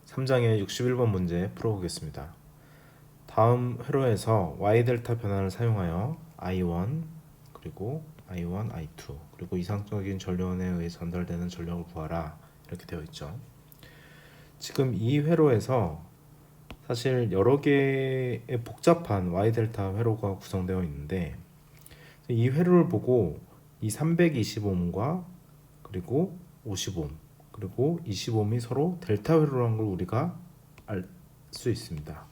3장의 61번 문제 풀어보겠습니다. 다음 회로에서 yΔ 변환을 사용하여 I1 그리고 I1, I2 그리고 이상적인 전류원에 의해 전달되는 전력을 구하라 이렇게 되어 있죠. 지금 이 회로에서 사실 여러 개의 복잡한 yΔ 회로가 구성되어 있는데 이 회로를 보고 이 320옴과 그리고 50옴 그리고 20옴이 서로 델타 회로라는 걸 우리가 알 수 있습니다.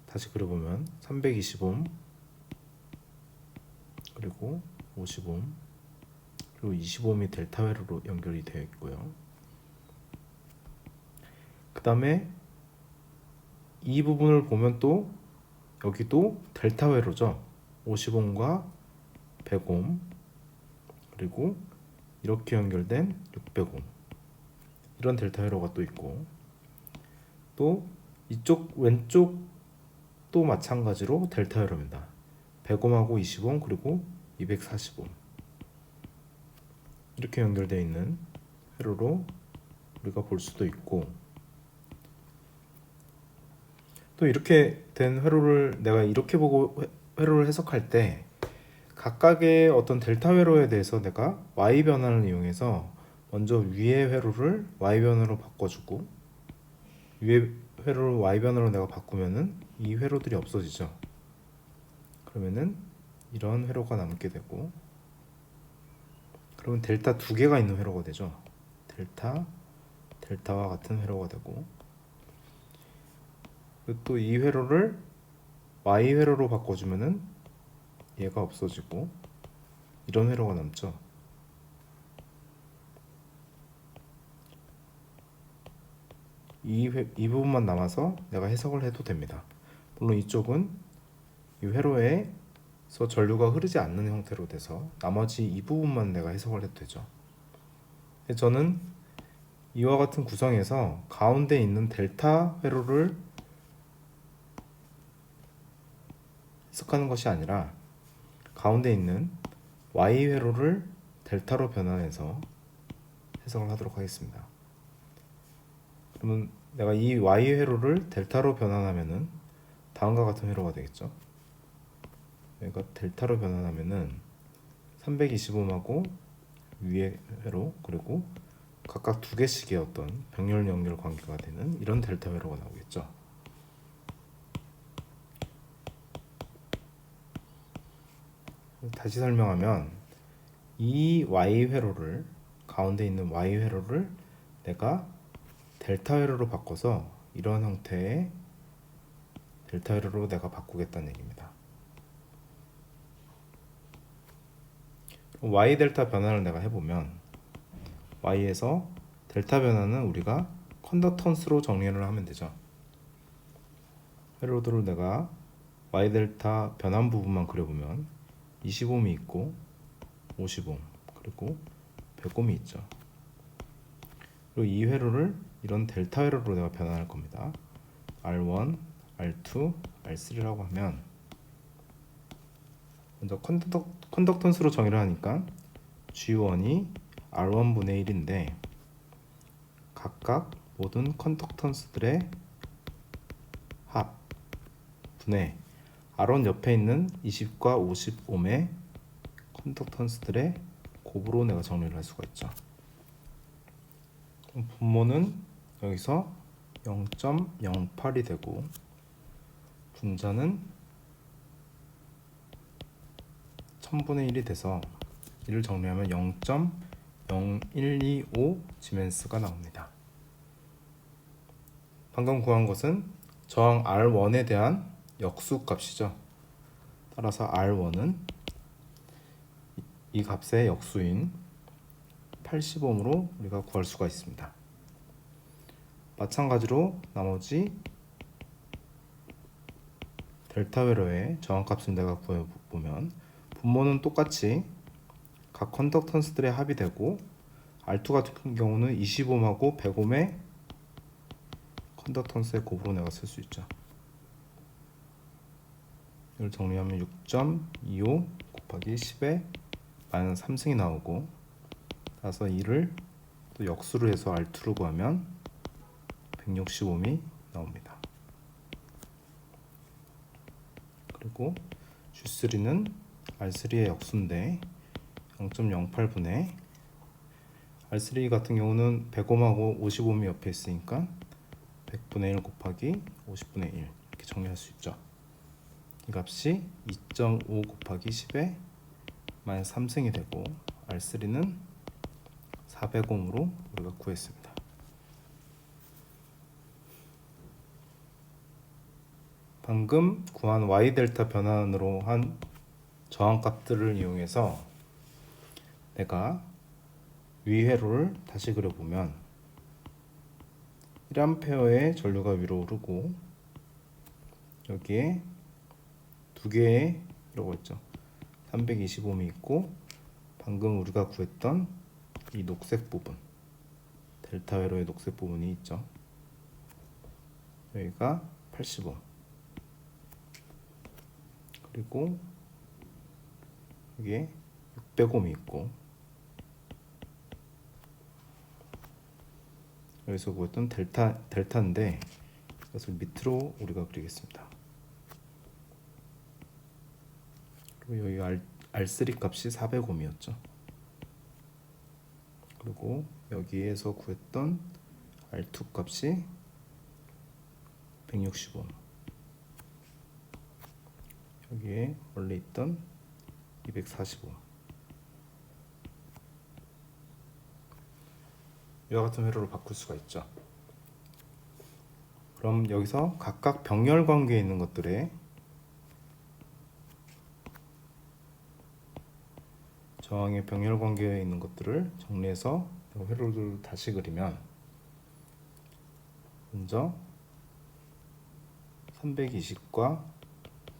다시 그려보면 320옴 그리고 50옴 그리고 20옴이 델타 회로로 연결이 되어 있고요. 그 다음에 이 부분을 보면 또 여기도 델타 회로죠. 50옴과 100옴 그리고 이렇게 연결된 600옴 이런 델타 회로가 또 있고, 또 이쪽 왼쪽도 마찬가지로 델타 회로입니다. 100옴하고 20옴 그리고 240옴 이렇게 연결되어 있는 회로로 우리가 볼 수도 있고, 또 이렇게 된 회로를 내가 이렇게 보고 회로를 해석할 때 각각의 어떤 델타 회로에 대해서 내가 y 변환을 이용해서 먼저 위의 회로를 y 변으로 바꿔주고 위의 회로를 y 변으로 내가 바꾸면은 이 회로들이 없어지죠. 그러면은 이런 회로가 남게 되고, 그러면 델타 두 개가 있는 회로가 되죠. 델타와 같은 회로가 되고, 또 이 회로를 y 회로로 바꿔주면은 얘가 없어지고 이런 회로가 남죠. 이 부분만 남아서 내가 해석을 해도 됩니다. 물론 이쪽은 이 회로에서 전류가 흐르지 않는 형태로 돼서 나머지 이 부분만 내가 해석을 해도 되죠. 저는 이와 같은 구성에서 가운데 있는 델타 회로를 해석하는 것이 아니라 가운데 있는 y 회로를 델타로 변환해서 해석을 하도록 하겠습니다. 그러면 내가 이 y 회로를 델타로 변환하면은 다음과 같은 회로가 되겠죠. 그러니까 델타로 변환하면은 320옴하고 위의 회로 그리고 각각 두 개씩의 어떤 병렬 연결 관계가 되는 이런 델타 회로가 나오겠죠. 다시 설명하면 이 y 회로를, 가운데 있는 y 회로를 내가 델타 회로로 바꿔서 이런 형태의 델타 회로로 내가 바꾸겠다는 얘기입니다. y 델타 변환을 내가 해보면 y에서 델타 변환은 우리가 컨덕턴스로 정리를 하면 되죠. 회로들을 내가 y 델타 변환 부분만 그려보면 20옴이 있고 50옴 그리고 100옴이 있죠. 그리고 이 회로를 이런 델타 회로로 내가 변환할 겁니다. R1, R2, R3라고 하면 먼저 컨덕턴스로 정의를 하니까 G1이 R1분의 1인데 각각 모든 컨덕턴스들의 합 분의 R1 옆에 있는 20과 50옴의 컨덕턴스들의 곱으로 내가 정리를 할 수가 있죠. 분모는 여기서 0.08이 되고 분자는 1000분의 1이 돼서 이를 정리하면 0.0125 지멘스가 나옵니다. 방금 구한 것은 저항 R1에 대한 역수 값이죠. 따라서 R1은 이 값의 역수인 80옴으로 우리가 구할 수가 있습니다. 마찬가지로 나머지 델타 회로의 저항값을 내가 구해보면 분모는 똑같이 각 컨덕턴스들의 합이 되고 R2 같은 경우는 20옴하고 100옴의 컨덕턴스의 곱으로 내가 쓸 수 있죠. 이걸 정리하면 6.25 곱하기 10의 마이너스 3승이 나오고, 따라서 이를 또 역수를 해서 R2로 구하면 165옴이 나옵니다. 그리고 G3는 R3의 역수인데 0.08분의 R3 같은 경우는 100옴하고 50옴이 옆에 있으니까 100분의 1 곱하기 50분의 1 이렇게 정리할 수 있죠. 이 값이 2.5 곱하기 10의 마이너스 3승이 되고 R3는 400옴으로 우리가 구했습니다. 방금 구한 Y 델타 변환으로 한 저항값들을 이용해서 내가 위회로를 다시 그려보면 1A의 전류가 위로 오르고 여기에 두 개의 이라고 했죠. 325옴이 있고 방금 우리가 구했던 이 녹색 부분 델타 회로의 녹색 부분이 있죠. 여기가 80옴 그리고 여기에 600옴이 있고 여기서 구했던 델타인데 이것을 밑으로 우리가 그리겠습니다. 그리고 여기 R3 값이 400옴이었죠. 그리고 여기에서 구했던 R2 값이 160옴 여기에 원래 있던 240옴 이와 같은 회로로 바꿀 수가 있죠. 그럼 여기서 각각 병렬 관계에 있는 것들의 저항의 병렬 관계에 있는 것들을 정리해서 회로를 다시 그리면 먼저 320과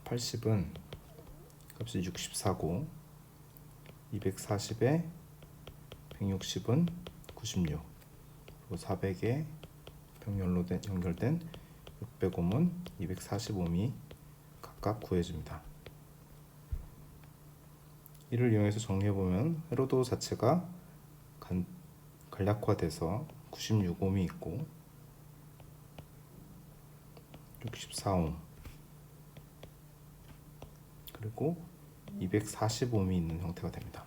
80은 값이 64고 240에 160은 96 그리고 400에 병렬로 연결된 600옴은 240옴이 각각 구해집니다. 이를 이용해서 정리해보면 회로도 자체가 간략화돼서 96옴이 있고 64옴 그리고 240옴이 있는 형태가 됩니다.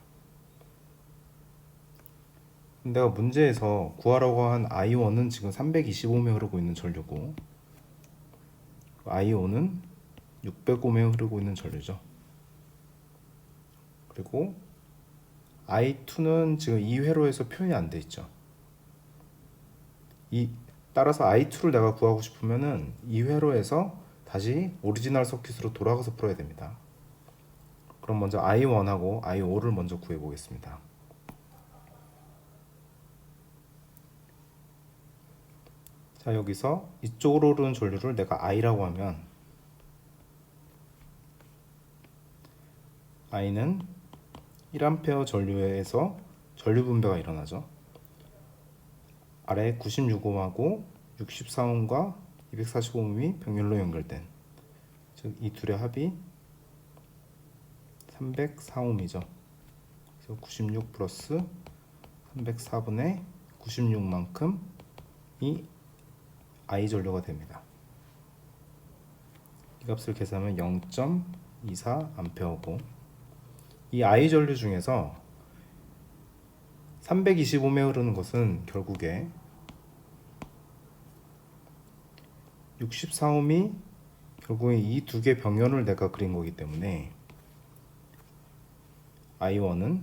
내가 문제에서 구하라고 한 I1은 지금 325옴에 흐르고 있는 전류고 I5는 600옴에 흐르고 있는 전류죠. 그리고 I2는 지금 이 회로에서 표현이 안 돼 있죠. 따라서 I2를 내가 구하고 싶으면은 이 회로에서 다시 오리지널 서킷으로 돌아가서 풀어야 됩니다. 그럼 먼저 I1하고 I5를 먼저 구해 보겠습니다. 자, 여기서 이쪽으로 흐르는 전류를 내가 I라고 하면 I는 1A 전류에서 전류 분배가 일어나죠. 아래 96옴하고 64옴과 245옴이 병렬로 연결된 즉 이 둘의 합이 304옴이죠. 그래서 96 플러스 304분의 96만큼이 I 전류가 됩니다. 이 값을 계산하면 0.24A고 이 I 전류 중에서 325옴에 흐르는 것은 결국에 64옴이 결국에 이 두 개 병렬을 내가 그린 거기 때문에 I1은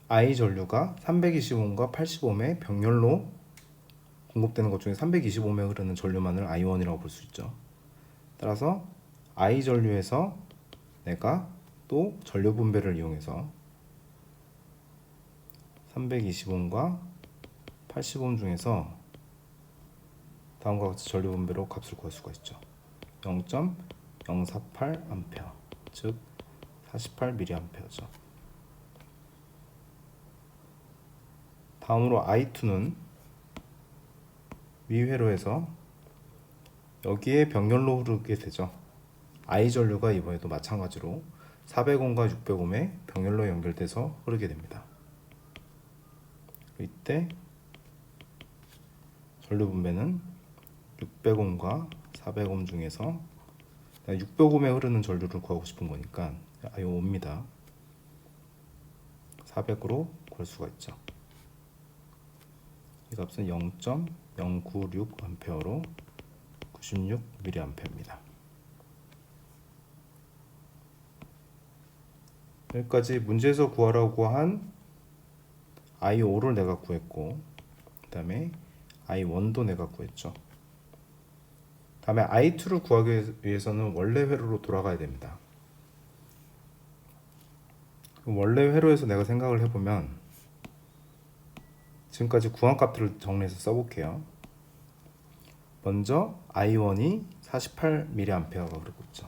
I 전류가 325옴과 80옴의 병렬로 공급되는 것 중에 325옴에 흐르는 전류만을 I1이라고 볼 수 있죠. 따라서 I 전류에서 내가 또 전류 분배를 이용해서 325옴과 80옴 중에서 다음과 같이 전류 분배로 값을 구할 수가 있죠. 0.048A 즉 48mA죠. 다음으로 I2는 위 회로에서 여기에 병렬로 흐르게 되죠. I 전류가 이번에도 마찬가지로 400옴과 600옴의 병렬로 연결돼서 흐르게 됩니다. 이때 전류 분배는 600옴과 400옴 중에서 600옴에 흐르는 전류를 구하고 싶은 거니까 이거 옵니다. 400으로 구할 수가 있죠. 이 값은 0.096A로 96mA입니다. 여기까지 문제에서 구하라고 한 I5를 내가 구했고, 그 다음에 I1도 내가 구했죠. 다음에 I2를 구하기 위해서는 원래 회로로 돌아가야 됩니다. 원래 회로에서 내가 생각을 해보면 지금까지 구한 값들을 정리해서 써볼게요. 먼저 I1이 48mA가 흐르고 있죠.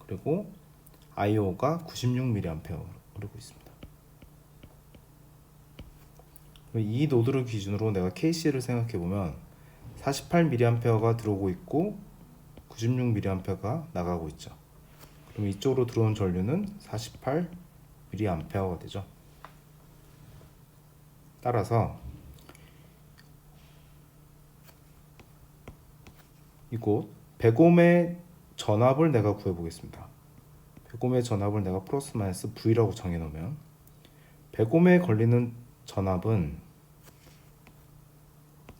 그리고 I5가 96mA가 흐르고 있습니다. 이 노드를 기준으로 내가 KC를 생각해보면 48mA가 들어오고 있고 96mA가 나가고 있죠. 그럼 이쪽으로 들어온 전류는 48mA가 되죠. 따라서 이곳 100옴의 전압을 내가 구해보겠습니다. 100옴의 전압을 내가 플러스 마이너스 V라고 정해놓으면 100옴에 걸리는 전압은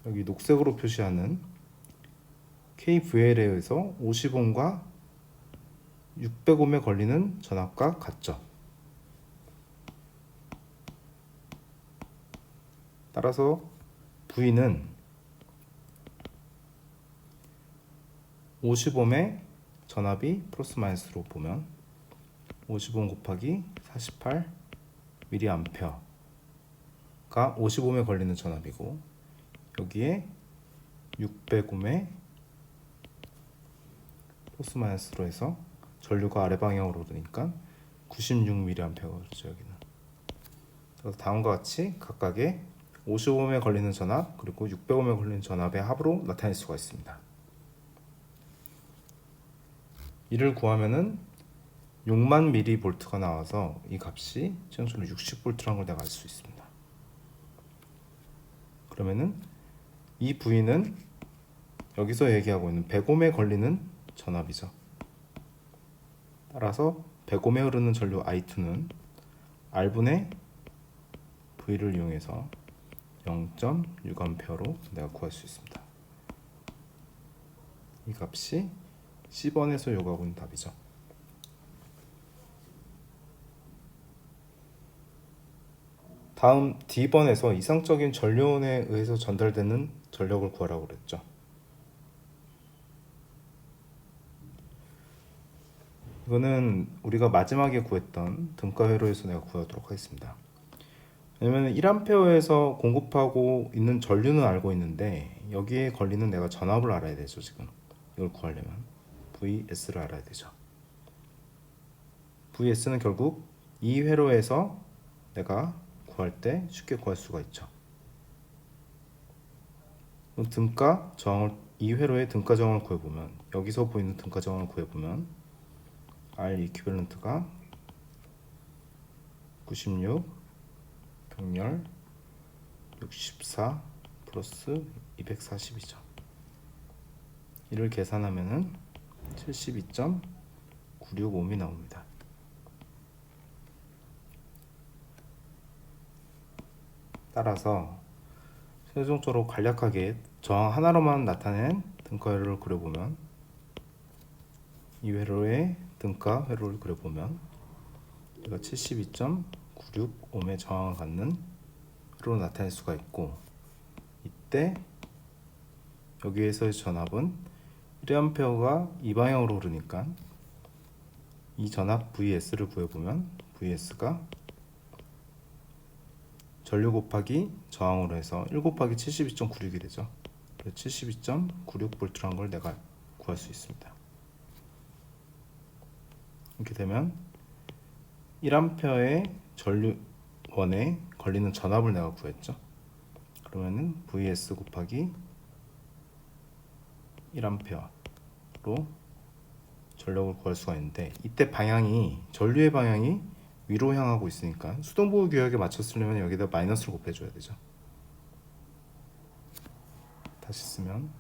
여기 녹색으로 표시하는 KVL에 의해서 50옴과 600옴에 걸리는 전압과 같죠. 따라서 V는 50옴의 전압이 플러스 마이너스로 보면 50옴 곱하기 48mA가 50옴에 걸리는 전압이고, 여기에 600옴의 플러스 마이너스로 해서 전류가 아래 방향으로 오르니까 96mA가 그렇죠. 여기는. 그래서 다음과 같이 각각의 50옴에 걸리는 전압 그리고 600옴에 걸리는 전압의 합으로 나타낼 수가 있습니다. 이를 구하면은 6만 mV가 나와서 이 값이 최종적으로 60V라는 걸 내가 알 수 있습니다. 그러면은 이 V는 여기서 얘기하고 있는 100옴에 걸리는 전압이죠. 따라서 100옴에 흐르는 전류 I2는 R분의 V를 이용해서 0.6A로 내가 구할 수 있습니다. 이 값이 C번에서 요구하고 있는 답이죠. 다음 D번에서 이상적인 전류원에 의해서 전달되는 전력을 구하라고 그랬죠. 이거는 우리가 마지막에 구했던 등가 회로에서 내가 구하도록 하겠습니다. 왜냐면 1A에서 공급하고 있는 전류는 알고 있는데 여기에 걸리는 내가 전압을 알아야 되죠. 지금 이걸 구하려면 VS를 알아야 되죠. VS는 결국 이 회로에서 내가 구할 때 쉽게 구할 수가 있죠. 등가 저항을, 이 회로의 등가 저항을 구해보면, 여기서 보이는 등가 저항을 구해보면 R 이퀴밸런트가 96 병렬 64 플러스 240이죠. 이를 계산하면은 72.965옴이 나옵니다. 따라서 최종적으로 간략하게 저항 하나로만 나타낸 등가 회로를 그려보면, 이 회로의 등가 회로를 그려보면 얘가 72.96옴의 저항을 갖는 회로로 나타낼 수가 있고, 이때 여기에서의 전압은 1A가 이 방향으로 흐르니까 이 전압 VS를 구해보면 VS가 전류 곱하기 저항으로 해서 1 곱하기 72.96이 되죠. 72.96V라는 걸 내가 구할 수 있습니다. 이렇게 되면 1A의 전류원에 걸리는 전압을 내가 구했죠. 그러면은 VS 곱하기 1A로 전력을 구할 수가 있는데, 이때 방향이 전류의 방향이 위로 향하고 있으니까 수동부호 규약에 맞췄으려면 여기다 마이너스를 곱해줘야 되죠. 다시 쓰면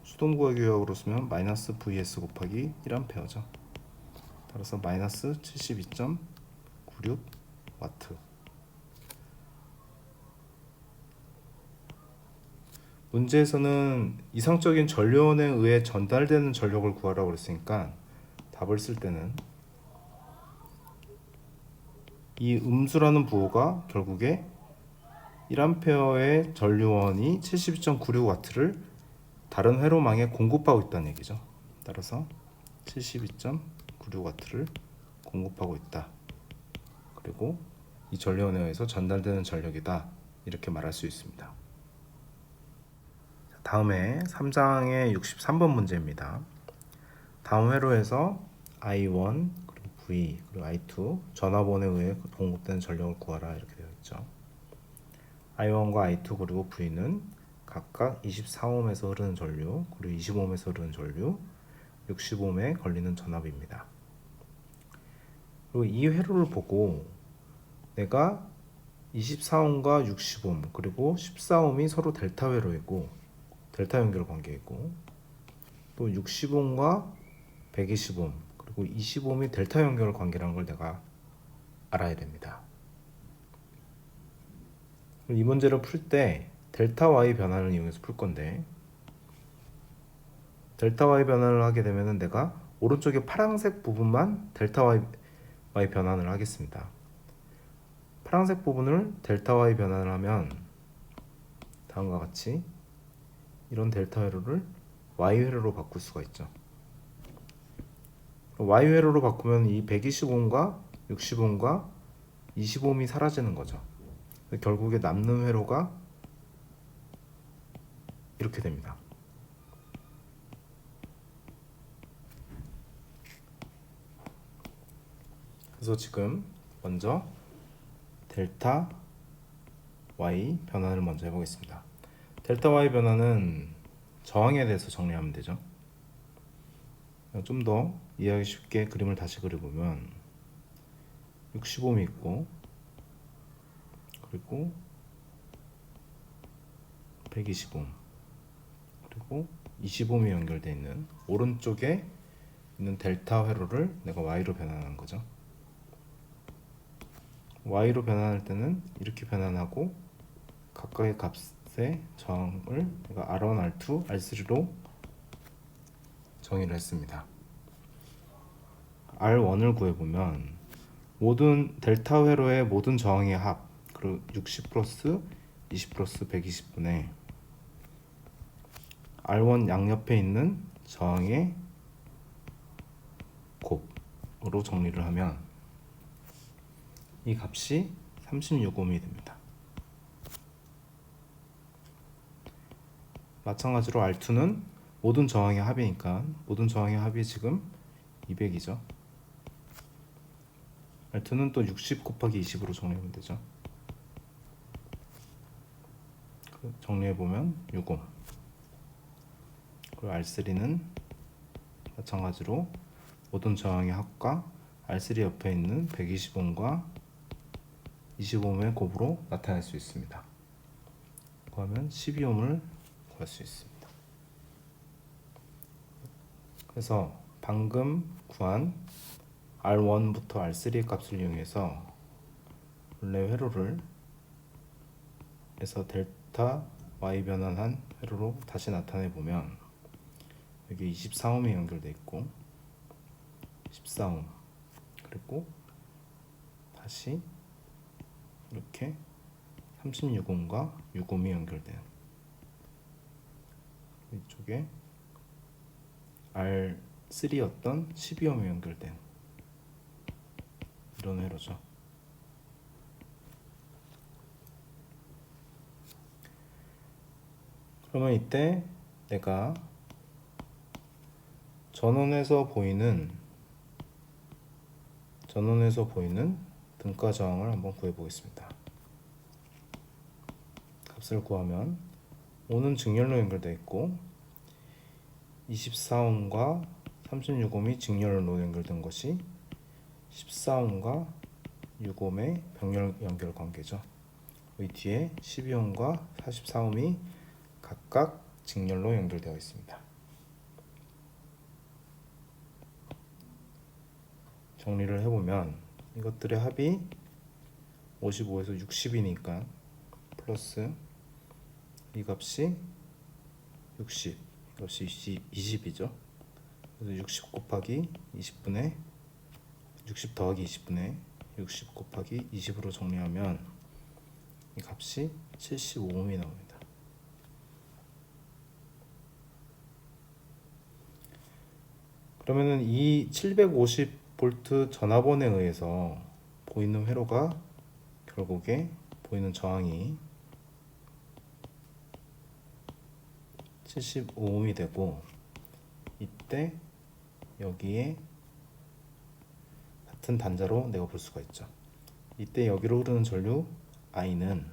수동부호 규약으로 쓰면 마이너스 vs 곱하기 1A죠. 따라서 마이너스 72.96 와트. 문제에서는 이상적인 전류원에 의해 전달되는 전력을 구하라고 그랬으니까 답을 쓸 때는 이 음수라는 부호가 결국에 1A의 전류원이 72.96W를 다른 회로망에 공급하고 있다는 얘기죠. 따라서 72.96W를 공급하고 있다. 그리고 이 전류원에 의해서 전달되는 전력이다. 이렇게 말할 수 있습니다. 다음에 3장의 63번 문제입니다. 다음 회로에서 I1 그리고 V 그리고 I2 전화번호에 의해 공급되는 전력을 구하라 이렇게 되어 있죠. I1과 I2 그리고 V는 각각 24옴에서 흐르는 전류 그리고 25옴에서 흐르는 전류 60옴에 걸리는 전압입니다. 그리고 이 회로를 보고 내가 24옴과 60옴 그리고 14옴이 서로 델타 회로이고 델타 연결 관계이고 또 60옴과 120옴 그리고 20옴이 델타 연결 관계라는 걸 내가 알아야 됩니다. 이 문제를 풀 때 델타 Y 변환을 이용해서 풀 건데, 델타 Y 변환을 하게 되면 내가 오른쪽에 파란색 부분만 델타 Y 변환을 하겠습니다. 파란색 부분을 델타 Y 변환을 하면 다음과 같이 이런 델타 회로를 Y 회로로 바꿀 수가 있죠. Y 회로로 바꾸면 이 120옴과 60옴과 20옴이 사라지는 거죠. 결국에 남는 회로가 이렇게 됩니다. 그래서 지금 먼저 델타 Y 변환을 먼저 해보겠습니다. 델타 Y 변환은 저항에 대해서 정리하면 되죠. 좀 더 이해하기 쉽게 그림을 다시 그려보면 60옴이 있고 그리고 120옴 그리고 20옴이 연결되어 있는 오른쪽에 있는 델타 회로를 내가 Y로 변환하는 거죠. Y로 변환할 때는 이렇게 변환하고 각각의 값의 저항을 내가 R1, R2, R3로 정의를 했습니다. R1을 구해보면 모든 델타 회로의 모든 저항의 합 그리고 60 플러스 20 플러스 120분의 R1 양옆에 있는 저항의 곱으로 정리를 하면 이 값이 36옴이 됩니다. 마찬가지로 R2는 모든 저항의 합이니까 모든 저항의 합이 지금 200이죠. R2는 또 60 곱하기 20으로 정리하면 되죠. 정리해보면 6옴. 그리고 R3는 마찬가지로 모든 저항의 합과 R3 옆에 있는 120옴과 20옴의 곱으로 나타낼 수 있습니다. 그러면 12옴을 구할 수 있습니다. 그래서 방금 구한 R1부터 R3의 값을 이용해서 원래 회로를 해서 델타 Y 변환한 회로로 다시 나타내 보면 여기 24옴이 연결되어 있고 14옴 그리고 다시 이렇게 36옴과 6옴이 연결된 이쪽에 R3였던 12옴이 연결된 이런 회로죠. 그러면 이때 내가 전원에서 보이는 등가 저항을 한번 구해 보겠습니다. 값을 구하면 O는 직렬로 연결되어 있고 24옴과 36옴이 직렬로 연결된 것이 14옴과 6옴의 병렬 연결 관계죠. 이 뒤에 12옴과 44옴이 각각 직렬로 연결되어 있습니다. 정리를 해보면 이것들의 합이 55에서 60이니까 플러스 이 값이 60, 이 값이 20이죠. 그래서 60 곱하기 20분의 60 더하기 20분의 60 곱하기 20으로 정리하면 이 값이 75옴이 나옵니다. 그러면은 이 750V 전압원에 의해서 보이는 회로가 결국에 보이는 저항이 75옴이 되고, 이때 여기에 같은 단자로 내가 볼 수가 있죠. 이때 여기로 흐르는 전류 I는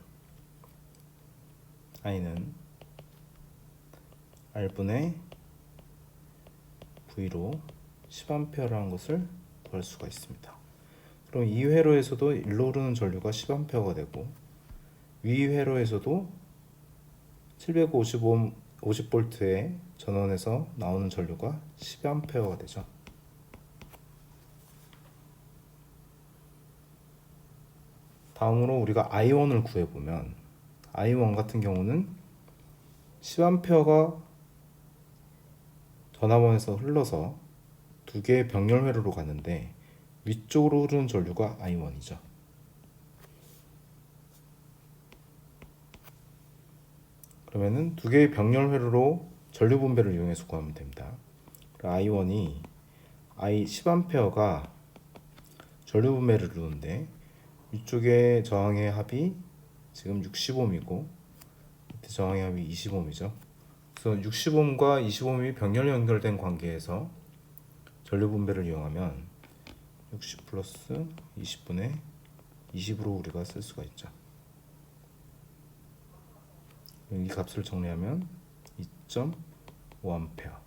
R분의 V로 10A라는 것을 구할 수가 있습니다. 그럼 이 회로에서도 일로 흐르는 전류가 10A가 되고, 위 회로에서도 750V의 전원에서 나오는 전류가 10A가 되죠. 다음으로 우리가 I1을 구해보면, I1 같은 경우는 10A가 전압원에서 흘러서 두 개의 병렬 회로로 가는데 위쪽으로 흐르는 전류가 I1이죠. 그러면은 두 개의 병렬 회로로 전류 분배를 이용해서 구하면 됩니다. I1이 10A가 전류 분배를 이루는데 위쪽의 저항의 합이 지금 60옴이고 밑에 저항의 합이 20옴이죠. 그래서 60옴과 20옴이 병렬 연결된 관계에서 전류 분배를 이용하면 60 플러스 20분의 20으로 우리가 쓸 수가 있죠. 이 값을 정리하면 2.5A,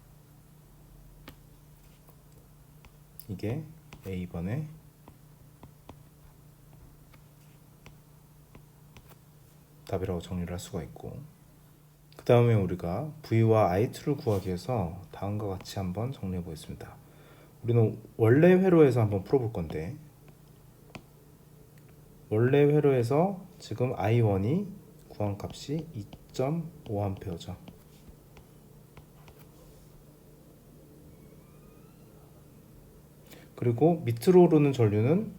이게 A번의 답이라고 정리를 할 수가 있고, 그 다음에 우리가 V와 I2를 구하기 위해서 다음과 같이 한번 정리해 보겠습니다. 우리는 원래 회로에서 한번 풀어볼 건데, 원래 회로에서 지금 I1이 구한 값이 2.5A죠. 그리고 밑으로 오르는 전류는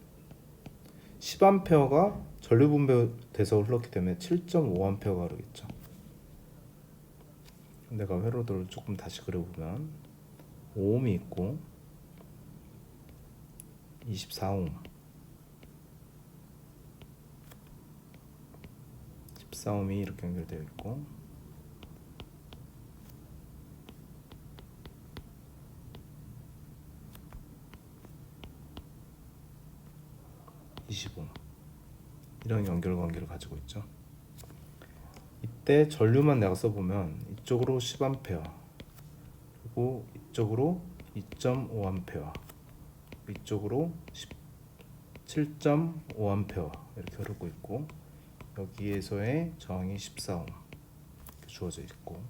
10A가 전류 분배돼서 흘렀기 때문에 7.5A가 흐르겠죠. 내가 회로들을 조금 다시 그려보면 5옴이 있고 24옴, 14옴이 이렇게 연결되어 있고, 이런 연결 관계를 가지고 있죠. 이때 전류만 내가 써보면 이쪽으로 10A, 그리고 이쪽으로 2.5A, 이쪽으로 7.5A 이렇게 흐르고 있고, 여기에서의 저항이 14옴 이렇게 주어져 있고,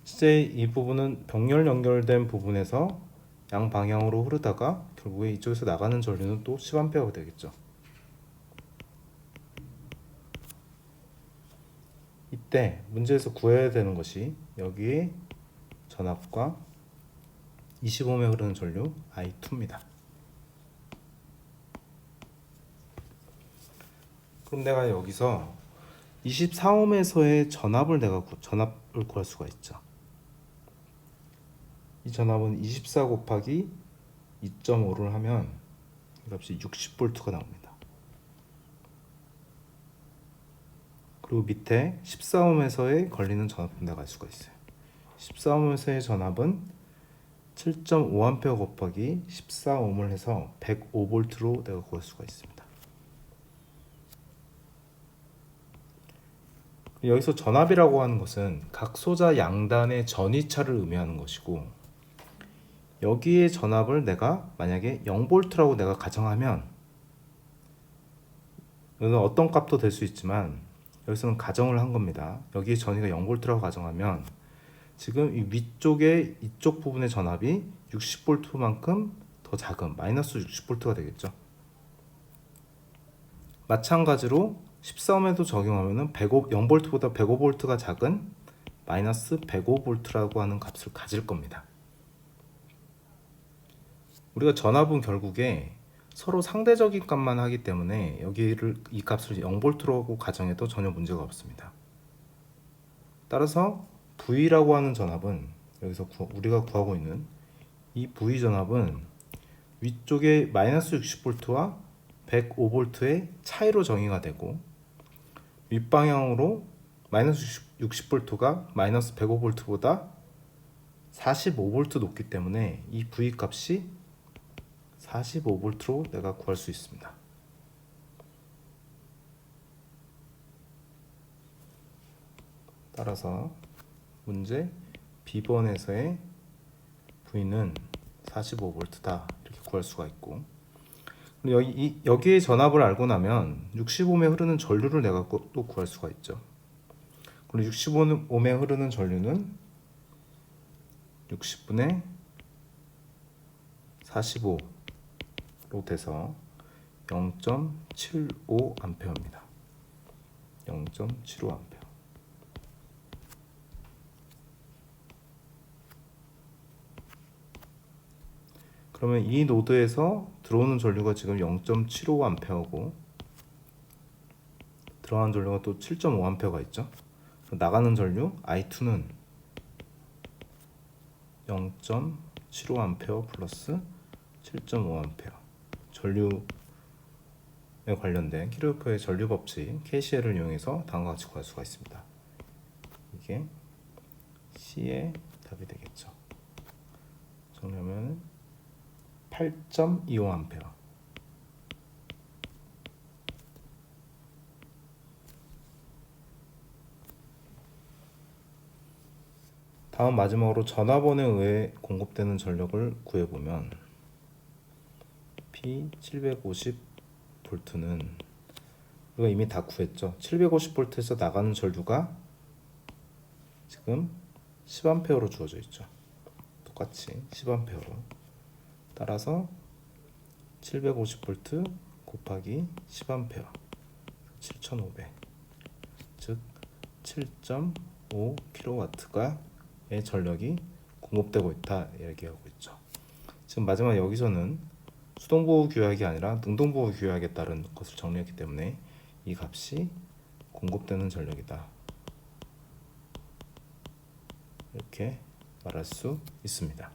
실제 이 부분은 병렬 연결된 부분에서 양방향으로 흐르다가 결국에 이쪽에서 나가는 전류는 또 10A가 되겠죠. 이때 문제에서 구해야 되는 것이 여기에 전압과 25옴에 흐르는 전류 I2입니다. 그럼 내가 여기서 24옴에서의 전압을 구할 수가 있죠. 이 전압은 24 곱하기 2.5를 하면 이 값이 60V가 나옵니다. 그리고 밑에 14옴에서의 걸리는 전압도 내가 알 수가 있어요. 14옴에서의 전압은 7.5A 곱하기 14옴을 해서 105V로 내가 구할 수가 있습니다. 여기서 전압이라고 하는 것은 각 소자 양단의 전위차를 의미하는 것이고, 여기에 전압을 내가 만약에 0V라고 내가 가정하면, 이건 어떤 값도 될 수 있지만 여기서는 가정을 한 겁니다. 여기에 전위가 0V라고 가정하면 지금 이 위쪽에 이쪽 부분의 전압이 60V만큼 더 작은 마이너스 60V가 되겠죠. 마찬가지로 14옴에도 적용하면 0V보다 105V가 작은 마이너스 105V라고 하는 값을 가질 겁니다. 우리가 전압은 결국에 서로 상대적인 값만 하기 때문에 이 값을 0V라고 가정해도 전혀 문제가 없습니다. 따라서 V라고 하는 전압은 여기서 우리가 구하고 있는 이 V 전압은 위쪽에 마이너스 60V와 105V의 차이로 정의가 되고, 윗방향으로 마이너스 60V가 마이너스 105V보다 45V 높기 때문에 이 V 값이 45V로 내가 구할 수 있습니다. 따라서 문제 B번에서의 V는 45V다 이렇게 구할 수가 있고, 여기에 전압을 알고 나면 60옴에 흐르는 전류를 내가 또 구할 수가 있죠. 그리고 60옴에 흐르는 전류는 60분의 45로 돼서 0.75A입니다. 0.75A. 그러면 이 노드에서 들어오는 전류가 지금 0.75A고 들어가는 전류가 또 7.5A가 있죠. 나가는 전류 I2는 0.75A 플러스 7.5A. 전류에 관련된 키르호프의 전류 법칙 KCL을 이용해서 다음과 같이 구할 수가 있습니다. 이게 C의 답이 되겠죠. 정리하면 8.25A. 다음 마지막으로 전압원에 의해 공급되는 전력을 구해보면 P750V는 우리가 이미 다 구했죠. 750V에서 나가는 전류가 지금 10A로 주어져 있죠. 똑같이 10A로. 따라서 750V 곱하기 10A 7500, 즉 7.5kW의 전력이 공급되고 있다 얘기하고 있죠. 지금 마지막 여기서는 수동보호 규약이 아니라 능동보호 규약에 따른 것을 정리했기 때문에 이 값이 공급되는 전력이다 이렇게 말할 수 있습니다.